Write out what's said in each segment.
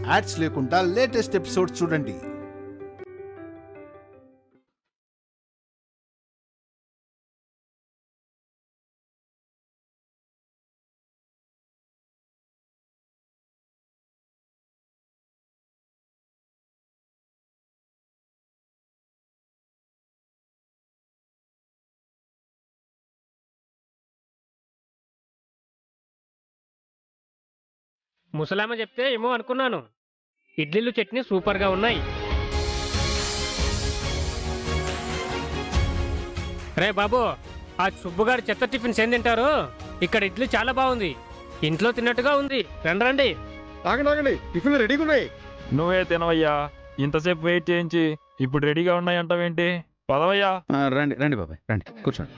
Ads లేకుండా latest episode చూడండి. ముసలామ చెప్తే ఏమో అనుకున్నాను. ఇడ్లీలు చట్నీ సూపర్గా ఉన్నాయి. రే బాబు, ఆ సుబ్బుగారు చెత్త టిఫిన్స్ ఏం తింటారు? ఇక్కడ ఇడ్లీ చాలా బాగుంది, ఇంట్లో తిన్నట్టుగా ఉంది. రండి రండి. ఆగండి, టిఫిన్లు రెడీగా ఉన్నాయి. నువ్వే తినవయ్యా, ఇంతసేపు వెయిట్ చేయించి ఇప్పుడు రెడీగా ఉన్నాయి అంటావేంటి? పదవయ్యా. రండి రండి బాబాయ్, రండి కూర్చోండి.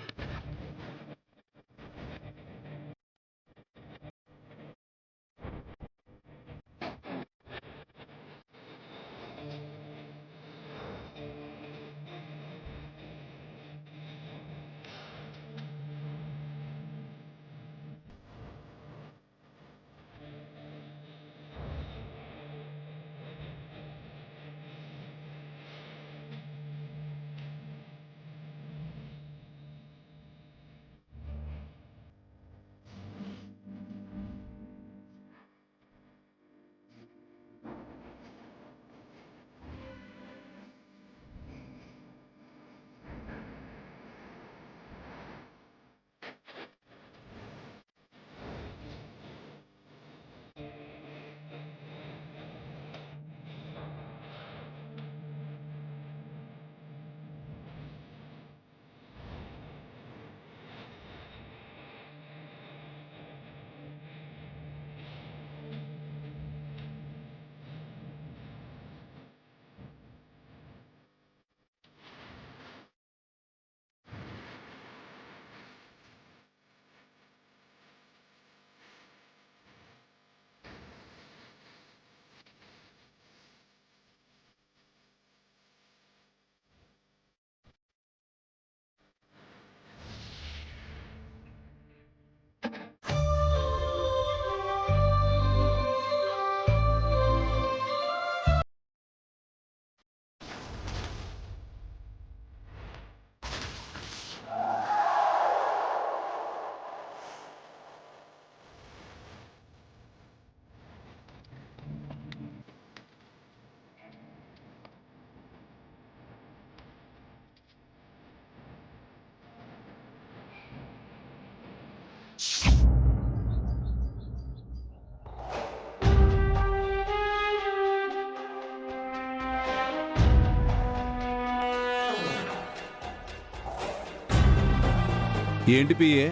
ఏంటి పిఏ,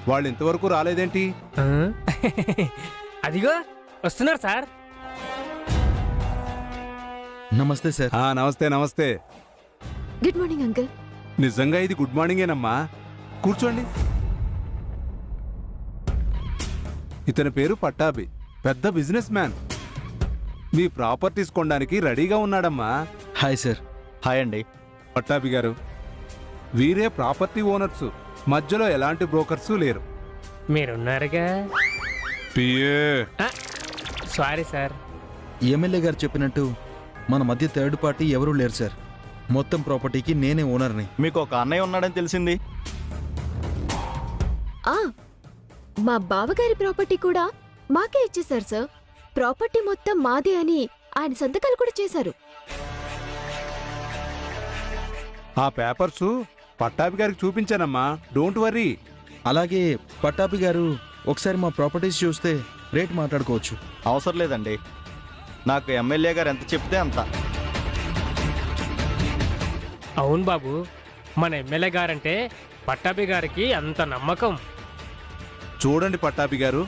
వాళ్ళు ఇంతవరకు రాలేదేంటి? అదిగో వస్తున్నారు సార్. నమస్తే సార్. నమస్తే నమస్తే. Good morning uncle. నిజంగా ఇది గుడ్ మార్నింగేనమ్మా, కూర్చోండి. ఇతని పేరు పట్టాభి, పెద్ద బిజినెస్ మ్యాన్. మీ ప్రాపర్టీస్ కొనడానికి రెడీగా ఉన్నాడమ్మా. Hi sir. హాయ్ అండి. పట్టాభి గారు, వీరే ప్రాపర్టీ ఓనర్స్, మధ్యలో ఎలాంటి బ్రోకర్స్ లేరు. మీరున్నారుగా. Sorry sir. ఎమ్మెల్యే గారు చెప్పినట్టు మన మధ్య థర్డ్ పార్టీ ఎవరూ లేరు సార్. మొత్తం ప్రాపర్టీకి నేనే ఓనర్ని. మీకు ఒక అన్నయ్య ఉన్నాడని తెలిసింది. మా బావగారి ప్రాపర్టీ కూడా మాకే ఇచ్చేశారు సార్. ప్రాపర్టీ మొత్తం మాదే అని ఆయన సంతకాలు కూడా చేశారు. ఆ పేపర్సు పట్టాభి గారికి చూపించానమ్మా, డోంట్ వర్రీ. అలాగే పట్టాభి గారు ఒకసారి మా ప్రాపర్టీస్ చూస్తే రేట్ మాట్లాడుకోవచ్చు. అవసరం లేదండి, నాకు ఎమ్మెల్యే గారు ఎంత చెప్తే అంత. అవును బాబు, మన ఎమ్మెల్యే గారంటే పట్టాభి గారికి అంత నమ్మకం. చూడండి పట్టాభి గారు,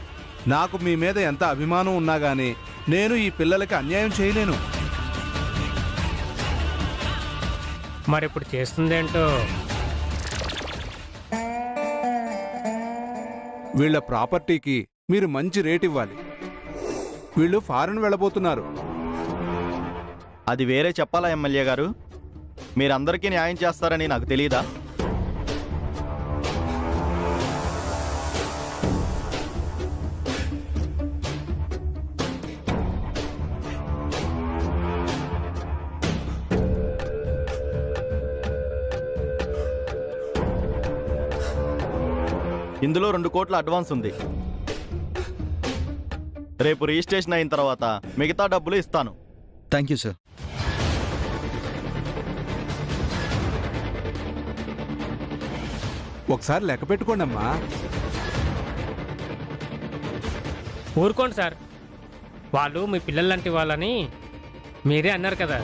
నాకు మీ మీద ఎంత అభిమానం ఉన్నా గానీ నేను ఈ పిల్లలకి అన్యాయం చేయలేను. మరిప్పుడు చేస్తుందేంటో. వీళ్ళ ప్రాపర్టీకి మీరు మంచి రేట్ ఇవ్వాలి. వీళ్ళు ఫారెన్ వెళ్ళబోతున్నారు. అది వేరే చెప్పాలా ఎమ్మెల్యే గారు? మీరందరికీ న్యాయం చేస్తారని నాకు తెలీదా? ఇందులో 2 కోట్ల అడ్వాన్స్ ఉంది. రేపు రిజిస్ట్రేషన్ అయిన తర్వాత మిగతా డబ్బులు ఇస్తాను. Thank you sir. ఒకసారి లెక్క పెట్టుకోండి అమ్మా. ఊరుకోండి సార్, వాళ్ళు మీ పిల్లలంటి వాళ్ళని మీరే అన్నారు కదా,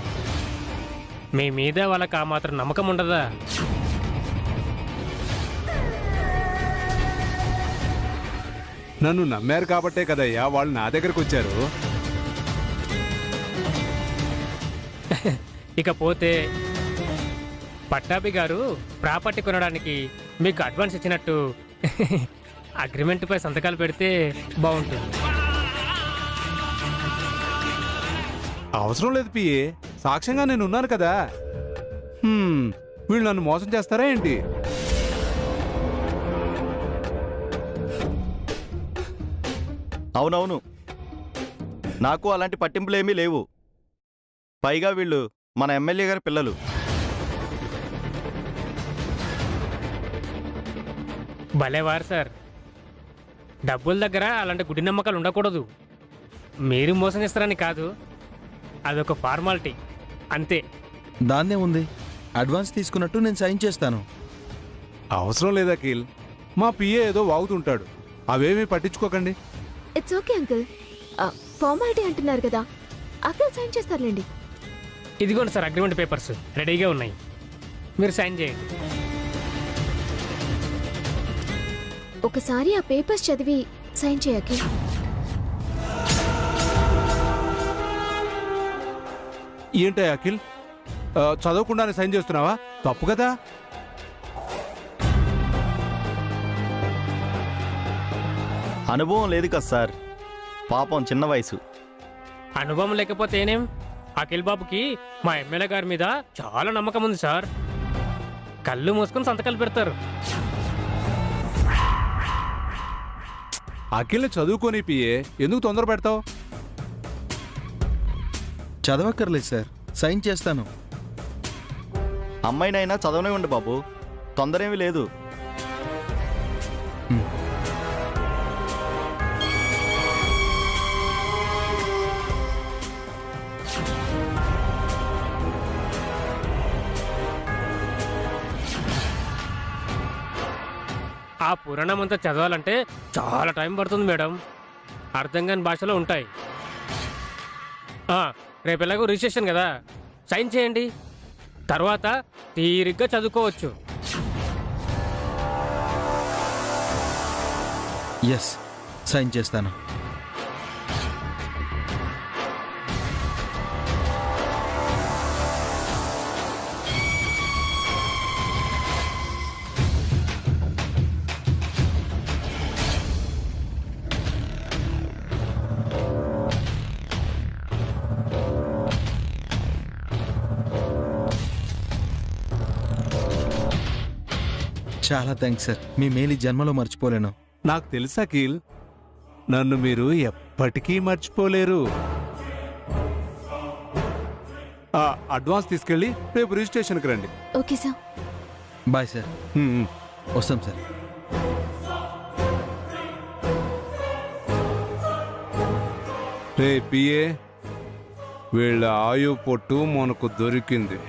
మీ మీద వాళ్ళకి ఆ మాత్రం నమ్మకం ఉండదా? నన్ను నమ్మారు కాబట్టే కదయ్యా వాళ్ళు నా దగ్గరకు వచ్చారు. ఇకపోతే పట్టాభి గారు ప్రాపర్టీ కొనడానికి మీకు అడ్వాన్స్ ఇచ్చినట్టు అగ్రిమెంట్పై సంతకాలు పెడితే బాగుంటుంది. అవసరం లేదు పిఏ, సాక్ష్యంగా నేను ఉన్నాను కదా. వీళ్ళు నన్ను మోసం చేస్తారా ఏంటి? అవునవును, నాకు అలాంటి పట్టింపులేమీ లేవు. పైగా వీళ్ళు మన ఎమ్మెల్యే గారి పిల్లలు. భలేవారు సార్, డబ్బుల దగ్గర అలాంటి గుడి నమ్మకాలు ఉండకూడదు. మీరు మోసం చేస్తారని కాదు, అదొక ఫార్మాలిటీ అంతే. దాన్నే ఉంది, అడ్వాన్స్ తీసుకున్నట్టు నేను సైన్ చేస్తాను. అవసరం లేదు అఖిల్, మా పిఏ ఏదో వాగుతుంటాడు, అవేమీ పట్టించుకోకండి. ఇట్స్ ఓకే అంకుల్, ఫార్మాలిటీ అంటున్నారు కదా, అక్కడ సైన్ చేస్తారులేండి. ఇదిగోండి సార్, అగ్రిమెంట్ పేపర్స్ రెడీగా ఉన్నాయి, మీరు సైన్ చేయండి. ఒకసారి ఆ పేపర్స్ చదివి సైన్ చేయకి. ఏంటి అఖిల్, చదవకుండానే సైన్ చేస్తున్నావా? తప్పు కదా. అనుభవం లేదు కదా సార్, పాపం చిన్న వయసు. అనుభవం లేకపోతే ఏనేం, అఖిల్ బాబుకి మా ఎమ్మెల్యే గారి మీద చాలా నమ్మకం ఉంది సార్. కళ్ళు మూసుకొని సంతకాలు పెడతారు. అఖిల్ని చదువుకొని పిఏ, ఎందుకు తొందర పెడతావు? చదవక్కర్లేదు సార్, సైన్ చేస్తాను. అమ్మాయినైనా చదవనివ్వండి బాబు, తొందరేమీ లేదు. ఆ పురాణం అంతా చదవాలంటే చాలా టైం పడుతుంది మేడం, అర్థం కాని భాషలో ఉంటాయి. రేపు ఎలాగో రిజిస్ట్రేషన్ కదా, సైన్ చేయండి, తర్వాత తీరిగ్గా చదువుకోవచ్చు. ఎస్, సైన్ చేస్తాను. చాలా థ్యాంక్స్ సార్, మీ మేలు ఈ జన్మలో మర్చిపోలేను. నాకు తెలుసు అఖిల్, నన్ను మీరు ఎప్పటికీ మర్చిపోలేరు. అడ్వాన్స్ తీసుకెళ్ళి రేపు రిజిస్ట్రేషన్కి రండి. Okay sir. Bye sir. వస్తాం సార్. రే పిఏ, వీళ్ళ ఆయు పొట్టు మనకు దొరికింది,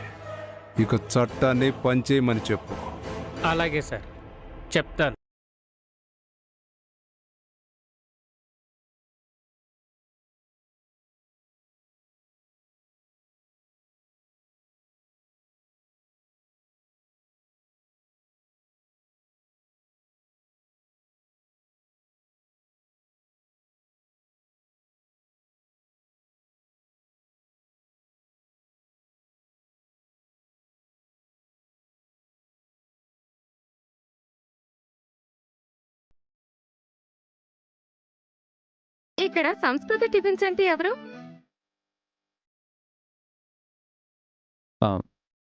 ఇక చట్టాన్ని పనిచేయమని చెప్పు. అలాగే సార్, చెప్తాను. ఇక్కడ సంస్కృతి టిఫిన్స్ అంటే ఎవరు?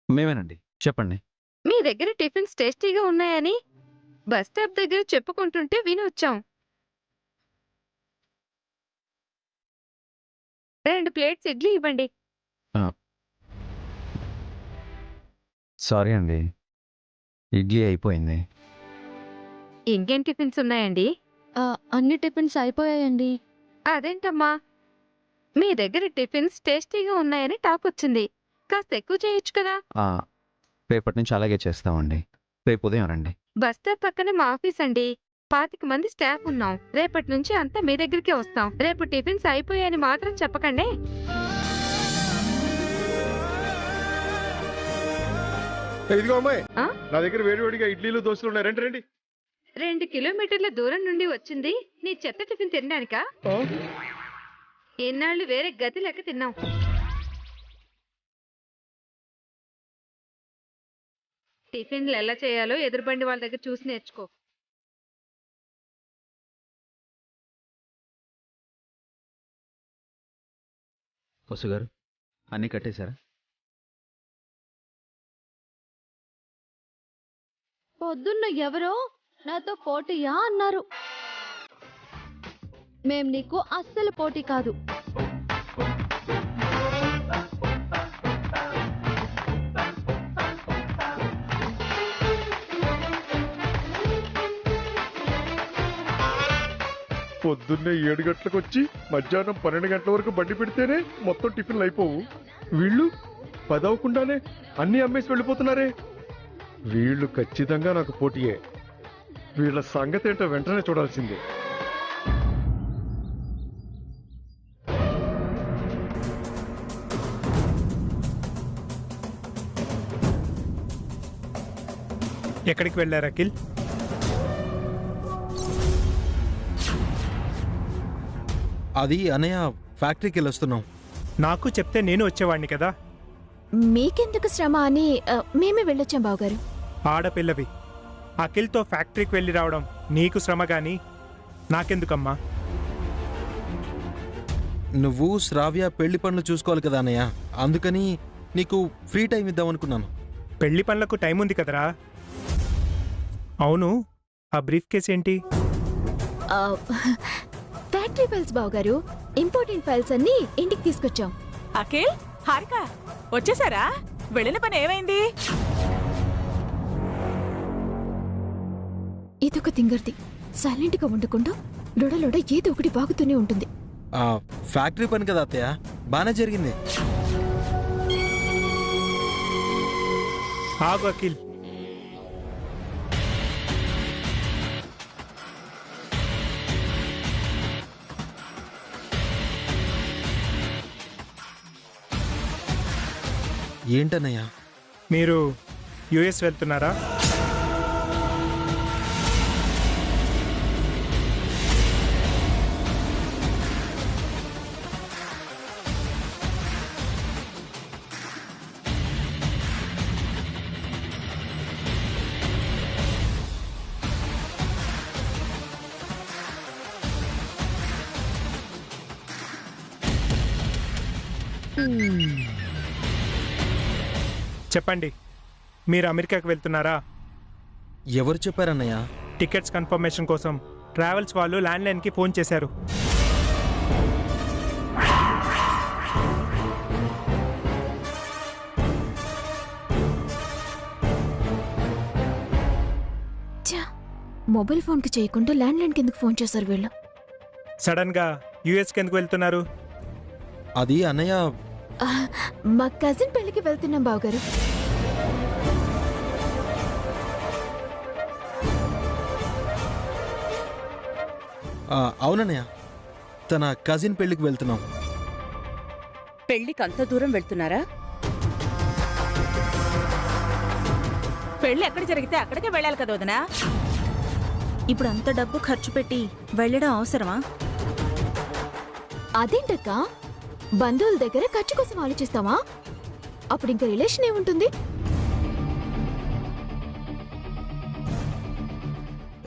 మేమేనండి, చెప్పండి. మీ దగ్గర టిఫిన్స్ టేస్టీగా ఉన్నాయని బస్ స్టాప్ దగ్గర చెప్పుకుంటుంటే విని వచ్చాం. 2 ప్లేట్స్ ఇడ్లీ ఇవ్వండి. సారీ అండి, ఇడ్లీ అయిపోయింది. ఇంకేం టిఫిన్స్ ఉన్నాయండి? అన్ని టిఫిన్స్ అయిపోయాయండి. అదేంటమ్మా, మీ దగ్గర టిఫిన్స్ టేస్టీగా ఉన్నాయని టాక్ వచ్చింది. కాస్త ఎక్కువ చేయొచ్చు కదా. రేపటి నుంచి అలాగే చేస్తామండి. రేపు ఉదయం రండి. బస్ స్టాప్ పక్కనే మా ఆఫీస్ అండి. 25 మంది స్టాఫ్ ఉన్నాం. రేపటి నుంచి అంతా మీ దగ్గరికే వస్తాం. రేపు టిఫిన్స్ అయిపోయాయని మాత్రం చెప్పకండి. ఇదిగో అమ్మాయి, ఆ? నా దగ్గర వేడివేడిగా ఇడ్లీలు దోశలు ఉన్నాయి. రండి రండి. 2 కిలోమీటర్ల దూరం నుండి వచ్చింది నీ చెత్త టిఫిన్ తినడానికా? ఎన్నాళ్ళు వేరే గతి లెక్క తిన్నాం. టిఫిన్లు ఎలా చేయాలో ఎదురుబండి వాళ్ళ దగ్గర చూసి నేర్చుకో. వసు గారు అన్నీ కట్టేశారా? పొద్దున్న ఎవరో నాతో పోటీయా అన్నారు. మేం నీకు అస్సలు పోటీ కాదు. పొద్దున్నే 7 గంటలకు వచ్చి మధ్యాహ్నం 12 గంటల వరకు బండి పెడితేనే మొత్తం టిఫిన్లు అయిపోవు. వీళ్ళు 10 అవ్వకుండానే అన్ని అమ్మేసి వెళ్ళిపోతున్నారే. వీళ్ళు ఖచ్చితంగా నాకు పోటీయే. వీళ్ళ సంగతి ఏంటో వెంటనే చూడాల్సిందే. ఎక్కడికి వెళ్ళారు అఖిల్? అది అన్నయ్య, ఫ్యాక్టరీకి వెళ్ళొస్తున్నాం. నాకు చెప్తే నేను వచ్చేవాడిని కదా. మీకెందుకు శ్రమ అని మేమే వెళ్ళొచ్చాం బావగారు. ఆడపిల్లవి అఖిల్తో ఫ్యాక్టరీకి వెళ్ళి రావడం నీకు శ్రమ గాని నాకెందుకమ్మా? నువ్వు శ్రావ్య పెళ్లి పనులు చూసుకోవాలి కదా అన్నయ్య, అందుకని నీకు ఫ్రీ టైం ఇద్దామనుకున్నాను. పెళ్లి పనులకు టైం ఉంది కదరా. అవును, ఆ బ్రీఫ్ కేస్ ఏంటి? ఫ్యాక్టరీ ఫైల్స్ బావగారు. ఇంపార్టెంట్ ఫైల్స్ అన్ని ఇంటికి తీసుకొచ్చాం. అఖిల్, హారిక వచ్చేసారా? వెళ్ళిన పని ఏమైంది? ఇదొక తింగర్ది. సైలెంట్ గా ఉండకుండా లొడలొడ ఏదో ఒకటి బాగుతూనే ఉంటుంది. ఫ్యాక్టరీ పని కదా అత్తయ్య, బానే జరిగింది. ఆగు అఖిల్. ఏంటన్నయ్య? మీరు యుఎస్ వెళ్తున్నారా? చెప్పండి, మీరు అమెరికాకి వెళ్తున్నారా? ఎవరు చెప్పారన్నయ్య? టికెట్స్ కన్ఫర్మేషన్ కోసం ట్రావెల్స్ వాళ్ళు ల్యాండ్లైన్కి ఫోన్ చేశారు. మొబైల్ ఫోన్కి చేయకుండా ల్యాండ్లైన్కి ఎందుకు ఫోన్ చేశారు వీళ్ళు? సడన్గా యుఎస్కి ఎందుకు వెళ్తున్నారు? అది అన్నయ్య, మా కజిన్ పెళ్లికి వెళ్తున్నాం బావగారు. అవునన్నయ్య, తన కజిన్ పెళ్లికి వెళ్తున్నాం. పెళ్లికి అంత దూరం వెళ్తున్నారా? పెళ్లి ఎక్కడ జరిగితే అక్కడికే వెళ్ళాలి కదా వదినా. ఇప్పుడు అంత డబ్బు ఖర్చు పెట్టి వెళ్ళడం అవసరమా? అదేంటక్క, బంధువుల దగ్గర ఖర్చు కోసం ఆలోచిస్తావా? అప్పుడు ఇంకా రిలేషన్ ఏముంటుంది?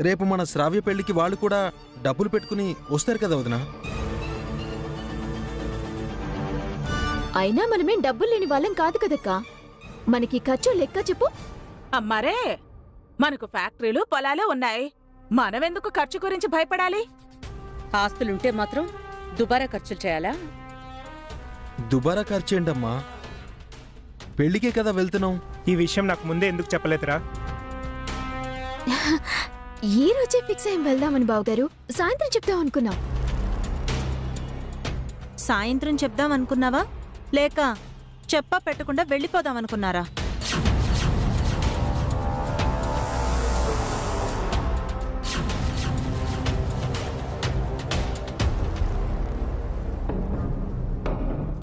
రేపు మన శ్రావ్య పెళ్లికి వాళ్ళు కూడా డబ్బులు పెట్టుకుని వస్తారు కదా వదినా. అయినా మనమేం డబ్బులు లేని వాళ్ళం కాదు కదక్క. మనకి ఖర్చు లెక్క చెప్పు. అమ్మారే, మనకు ఫ్యాక్టరీలు పొలాలే ఉన్నాయి. మనమెందుకు ఖర్చు గురించి భయపడాలి? ఆస్తులుంటే మాత్రం దుబారా ఖర్చులు చేయాలా? దుబారా ఖర్చేంటమ్మా, పెళ్లికే కదా వెళ్తున్నాం. ఈ విషయం నాకు ముందే ఎందుకు చెప్పలేదురా? ఈ రోజే ఫిక్స్ అయ్యి వెళ్దామని బావగారు. సాయంత్రం చెప్దాం అనుకున్నాం. సాయంత్రం చెప్దాం అనుకున్నావా లేక చెప్పా పెట్టకుండా వెళ్ళిపోదాం అనుకున్నారా?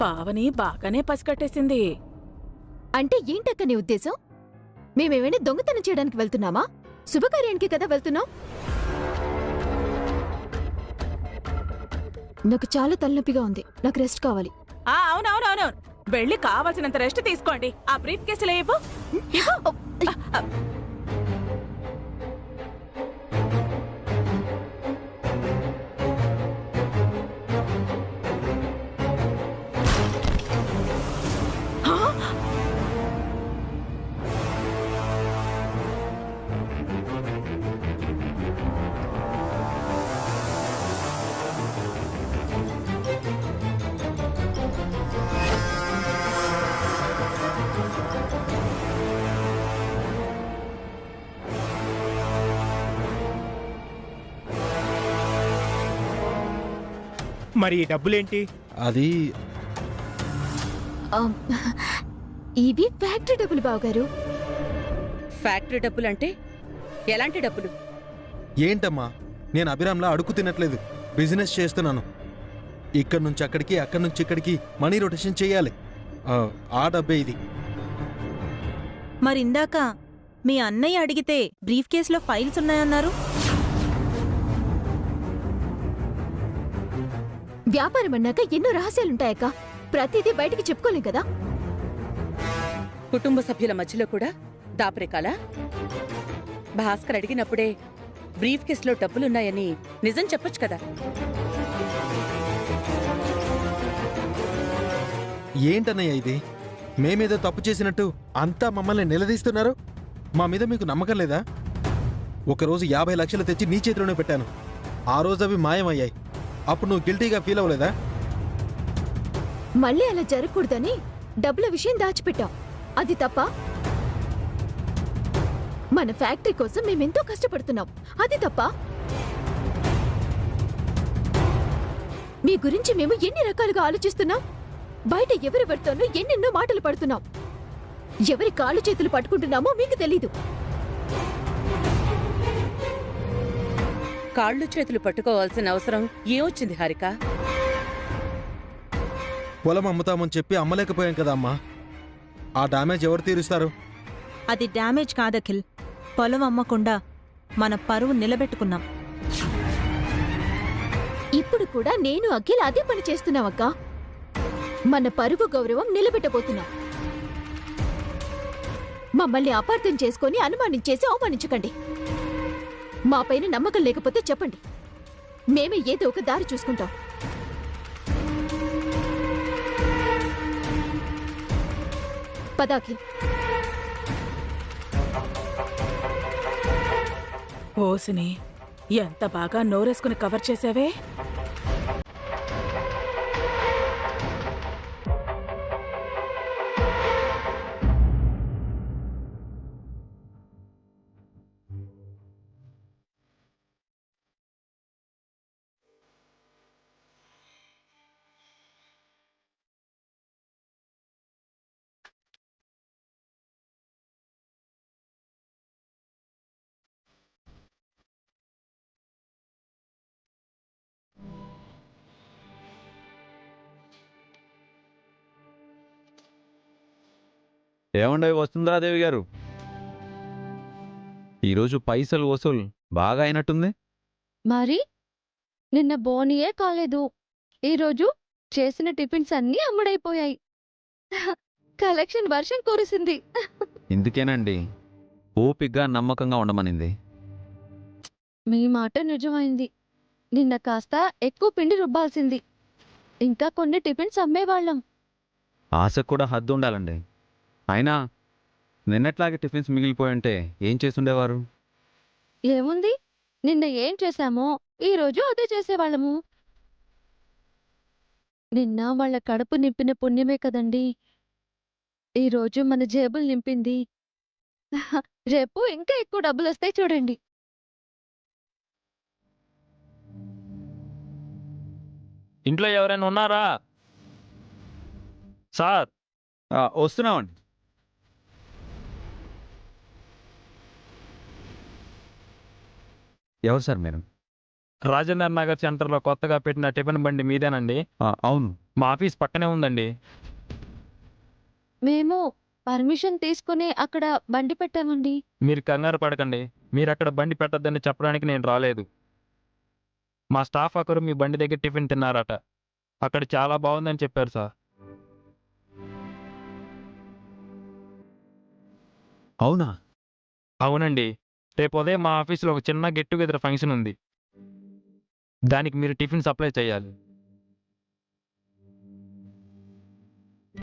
పావని బాగానే పసికట్టేసింది. అంటే ఏంటక్క నీ ఉద్దేశం? మేమేమైనా దొంగతనం చేయడానికి వెళ్తున్నామా? శుభకార్యానికి కదా వెళ్తున్నాం. నాకు చాలా తలనొప్పిగా ఉంది. నాకు రెస్ట్ కావాలి. అవునవునవును, వెళ్ళి కావాల్సినంత రెస్ట్ తీసుకోండి. ఆ బ్రీఫ్ కేసులో ఇవ్వు. మరి ఈ డబ్బులేంటి? అది ఇవి ఫ్యాక్టరీ డబ్బులు బావగారు. ఫ్యాక్టరీ డబ్బులంటే ఎలాంటి డబ్బులు? ఏంటమ్మా, నేను అభిరామ్లా అడుగు తినట్లేదు. బిజినెస్ చేస్తున్నాను. ఇక్కడి నుంచి అక్కడికి, అక్కడి నుంచి ఇక్కడికి మనీ రొటేషన్ చేయాలి. ఆ డబ్బే ఇది. మరి ఇందాక మీ అన్నయ్య అడిగితే బ్రీఫ్ కేసులో ఫైల్స్ ఉన్నాయన్నారు. వ్యాపారం అన్నాక ఎన్నో రహస్యాలుంటాయక్క. ప్రతిదీ బయటికి చెప్పుకోలేం కదా. కుటుంబ సభ్యుల మధ్యలో కూడా దాపరికాలా? భాస్కర్ అడిగినప్పుడే బ్రీఫ్ కేసులో డబ్బులున్నాయని నిజం చెప్పొచ్చు కదా. ఏంటన్నయ్య ఇది? మేమేదో తప్పు చేసినట్టు అంతా మమ్మల్ని నిలదీస్తున్నారు. మా మీద మీకు నమ్మకం లేదా? ఒకరోజు 50 లక్షలు తెచ్చి నీ చేతిలోనే పెట్టాను. ఆ రోజు అవి మాయమయ్యాయి. అప్పుడు నువ్వు గిల్టీగా ఫీల్ అవ్వలేదా? మళ్ళీ అలా జరగకూడదని డబ్బుల విషయం దాచిపెట్టాం. అది తప్ప? మన ఫ్యాక్టరీ కోసం మేమెంతో కష్టపడుతున్నాం. అది తప్ప? మీ గురించి మేము ఎన్ని రకాలుగా ఆలోచిస్తున్నాం. బయట ఎవరెవరితోనూ ఎన్నెన్నో మాటలు పడుతున్నాం. ఎవరి కాళ్ళు చేతులు పట్టుకుంటున్నామో మీకు తెలీదు. కాళ్ళు చేతులు పట్టుకోవాల్సిన అవసరం ఏమొచ్చింది హారిక? పొలం అమ్ముతామని చెప్పి అమ్మలేకపోయాం కదా అమ్మా. ఆ డామేజ్ ఎవరు తీరుస్తారు? అది డ్యామేజ్ కాదఖిల్. పొలం అమ్మకుండా మన పరువు నిలబెట్టుకున్నాం. ఇప్పుడు కూడా నేను అఖిల్ అదే పని చేస్తున్నామక్క. మన పరువు గౌరవం నిలబెట్టబోతున్నాం. మమ్మల్ని అపార్థం చేసుకొని అనుమానించేసి అవమానించకండి. మా పైన నమ్మకం లేకపోతే చెప్పండి. మేమే ఏదో ఒక దారి చూసుకుంటాం. పదాఖిల్. ఓసిని, ఎంత బాగా నోరేసుకుని కవర్ చేసావే. ఏమండే వసుంధరాదేవి గారు, ఈరోజు పైసలు వసూలు బాగా అయినట్టుంది. మరి నిన్న బోనియే కాలేదు. ఈరోజు చేసిన టిఫిన్స్ అన్నీ అమ్ముడైపోయాయి. కలెక్షన్ వర్షం కురిసింది. ఇందుకేనండి ఓపిగ్గా నమ్మకంగా ఉండమనింది. మీ మాట నిజమైంది. నిన్న కాస్త ఎక్కువ పిండి రుబ్బాల్సింది. ఇంకా కొన్ని టిఫిన్స్ అమ్మేవాళ్ళం. ఆశకు కూడా హద్దు ఉండాలండి. అయినా నిన్నట్లాగే టిఫిన్స్ మిగిలిపోయింటే ఏం చేసుండేవారు? ఏముంది, నిన్న ఏం చేశామో ఈరోజు అదే చేసేవాళ్ళము. నిన్న వాళ్ళ కడుపు నింపిన పుణ్యమే కదండి ఈరోజు మన జేబులు నింపింది. రేపు ఇంకా ఎక్కువ డబ్బులు వస్తాయి చూడండి. ఇంట్లో ఎవరైనా ఉన్నారా? సార్ వస్తున్నామండి. ఎవరు సార్ మీరు? రాజేంద్ర నగర్ సెంటర్లో కొత్తగా పెట్టిన టిఫిన్ బండి మీదేనండి? అవును. మా ఆఫీస్ పక్కనే ఉందండి. మేము పర్మిషన్ తీసుకుని అక్కడ బండి పెట్టామండి. మీరు కంగారు పడకండి. మీరు అక్కడ బండి పెట్టద్దని చెప్పడానికి నేను రాలేదు. మా స్టాఫ్ ఒకరు మీ బండి దగ్గర టిఫిన్ తిన్నారట. అక్కడ చాలా బాగుందని చెప్పారు సార్. అవునా? అవునండి. రేపు ఉదయం మా ఆఫీస్లో ఒక చిన్న గెట్ టుగెదర్ ఫంక్షన్ ఉంది. దానికి మీరు టిఫిన్ సప్లై చేయాలి.